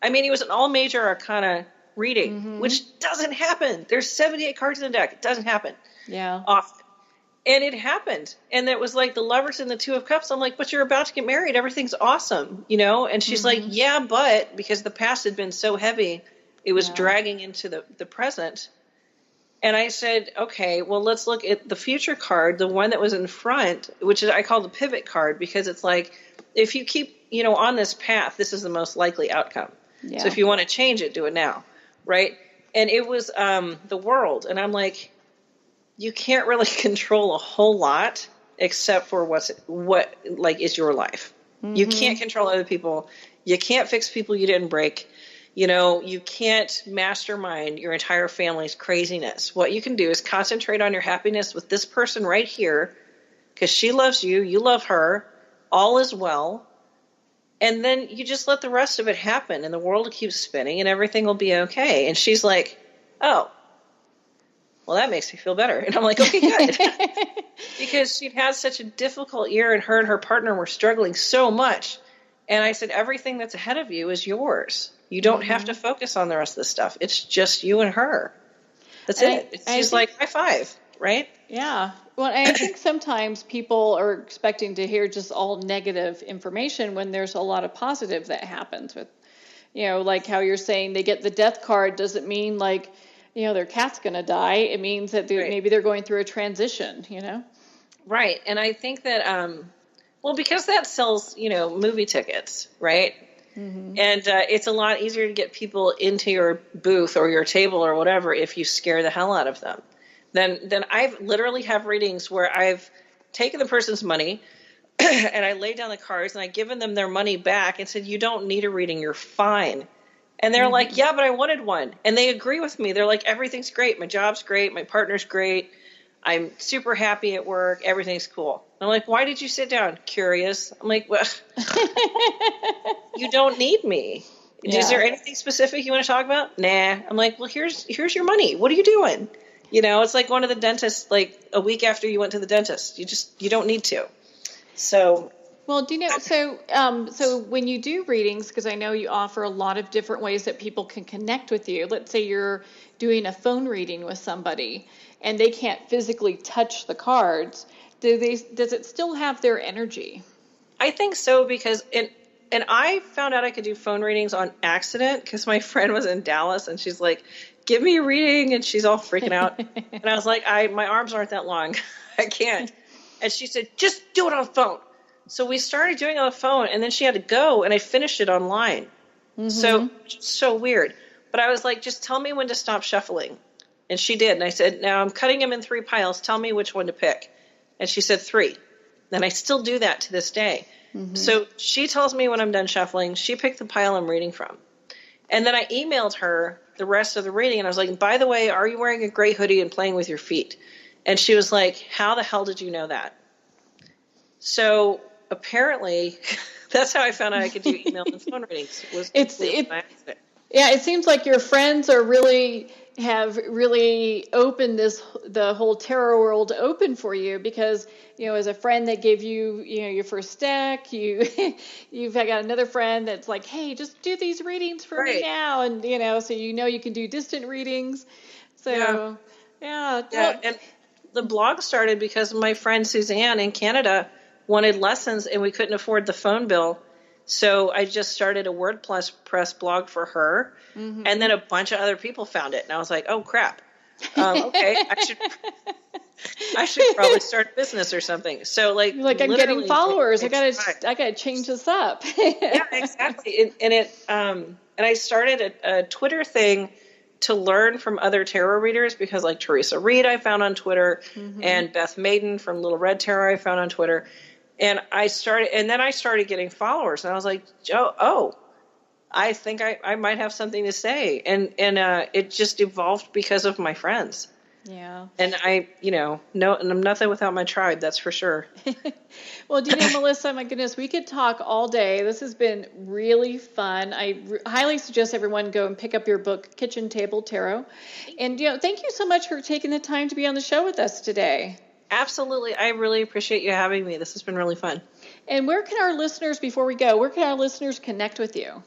I mean, it was an all major arcana reading, which doesn't happen. There's 78 cards in the deck. It doesn't happen. Yeah. Often. And it happened. And it was like the Lovers and the 2 of Cups. I'm like, but you're about to get married. Everything's awesome, you know? And she's like, yeah, but because the past had been so heavy, it was dragging into the present. And I said, okay, well, let's look at the future card, the one that was in front, which I call the pivot card, because it's like, if you keep, you know, on this path, this is the most likely outcome. Yeah. So if you want to change it, do it now, right? And it was the World. And I'm like, you can't really control a whole lot except for what is your life. You can't control other people. You can't fix people you didn't break. You know, you can't mastermind your entire family's craziness. What you can do is concentrate on your happiness with this person right here, because she loves you, you love her, all is well, And then you just let the rest of it happen, and the world keeps spinning, and everything will be okay. And she's like, oh, well, that makes me feel better. And I'm like, okay, good. Because she'd had such a difficult year, and her partner were struggling so much. And I said, everything that's ahead of you is yours. You don't have to focus on the rest of this stuff. It's just you and her. That's it. She's like, high five, right? Yeah. Well, I think sometimes people are expecting to hear just all negative information when there's a lot of positive that happens with, like how you're saying they get the death card doesn't mean like, their cat's going to die. It means that maybe they're going through a transition, Right. And I think that, because that sells, movie tickets, right? Mm-hmm. And it's a lot easier to get people into your booth or your table or whatever if you scare the hell out of them. Then I've literally have readings where I've taken the person's money and I laid down the cards and I've given them their money back and said, you don't need a reading, you're fine. And they're like, yeah, but I wanted one. And they agree with me. They're like, everything's great. My job's great. My partner's great. I'm super happy at work. Everything's cool. I'm like, why did you sit down? Curious. I'm like, well, you don't need me. Yeah. Is there anything specific you want to talk about? Nah. I'm like, well, here's your money. What are you doing? It's like going to the dentist like a week after you went to the dentist. You don't need to. So. Well, do you know, so when you do readings, because I know you offer a lot of different ways that people can connect with you. Let's say you're doing a phone reading with somebody and they can't physically touch the cards. Does it still have their energy? I think so, because and I found out I could do phone readings on accident because my friend was in Dallas and she's like, give me a reading, and she's all freaking out. And I was like, my arms aren't that long. I can't. And she said, just do it on the phone. So we started doing it on the phone, and then she had to go, and I finished it online. Mm-hmm. So weird. But I was like, just tell me when to stop shuffling. And she did. And I said, now I'm cutting them in 3 piles. Tell me which one to pick. And she said 3. And I still do that to this day. Mm-hmm. So she tells me when I'm done shuffling. She picked the pile I'm reading from. And then I emailed her the rest of the reading, and I was like, by the way, are you wearing a gray hoodie and playing with your feet? And she was like, how the hell did you know that? So apparently, that's how I found out I could do email and phone readings. It seems like your friends have really opened the whole tarot world open for you, because as a friend that gave you your first deck, you've got another friend that's like, hey, just do these readings for me now, and so you can do distant readings. So yeah. And the blog started because my friend Suzanne in Canada wanted lessons, and we couldn't afford the phone bill. So I just started a WordPress blog for her, and then a bunch of other people found it, and I was like, "Oh crap! Okay, I should probably start a business or something." So I'm getting followers. I gotta change this up. Yeah, exactly. And I started a Twitter thing to learn from other tarot readers, because like Teresa Reed I found on Twitter, and Beth Maiden from Little Red Tarot I found on Twitter. And I started getting followers, and I was like, I think I might have something to say. And it just evolved because of my friends. Yeah. And and I'm nothing without my tribe, that's for sure. Well, Melissa, my goodness, we could talk all day. This has been really fun. I highly suggest everyone go and pick up your book, Kitchen Table Tarot. And, thank you so much for taking the time to be on the show with us today. Absolutely. I really appreciate you having me. This has been really fun. And where can our listeners connect with you?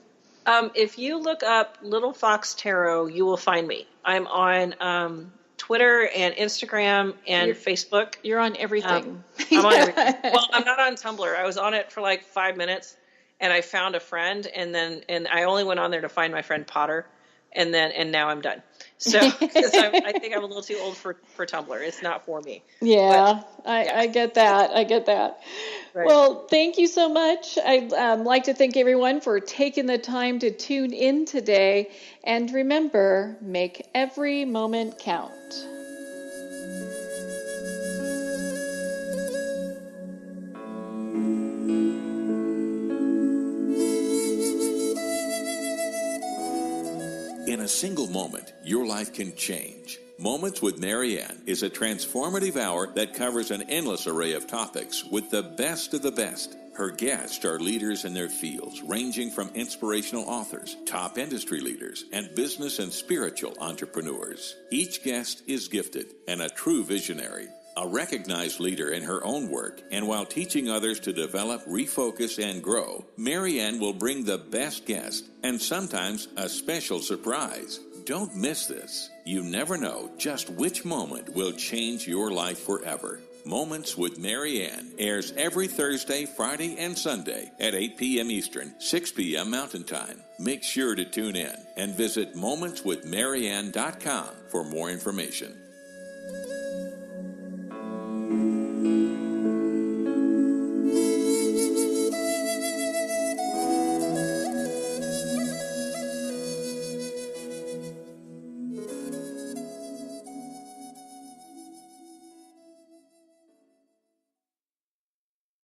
If you look up Little Fox Tarot, you will find me. I'm on Twitter and Instagram and Facebook. You're on everything. I'm on everything. Well, I'm not on Tumblr. I was on it for like 5 minutes, and I found a friend, and I only went on there to find my friend Potter, and now I'm done. So, because I think I'm a little too old for Tumblr. It's not for me. Yeah, I get that. Right. Well, thank you so much. I'd like to thank everyone for taking the time to tune in today. And remember, make every moment count. In a single moment, your life can change. Moments with Marianne is a transformative hour that covers an endless array of topics with the best of the best. Her guests are leaders in their fields, ranging from inspirational authors, top industry leaders, and business and spiritual entrepreneurs. Each guest is gifted and a true visionary, a recognized leader in her own work, and while teaching others to develop, refocus, and grow, Marianne will bring the best guest and sometimes a special surprise. Don't miss this. You never know just which moment will change your life forever. Moments with Marianne airs every Thursday, Friday, and Sunday at 8 p.m. Eastern, 6 p.m. Mountain Time. Make sure to tune in and visit momentswithmarianne.com for more information.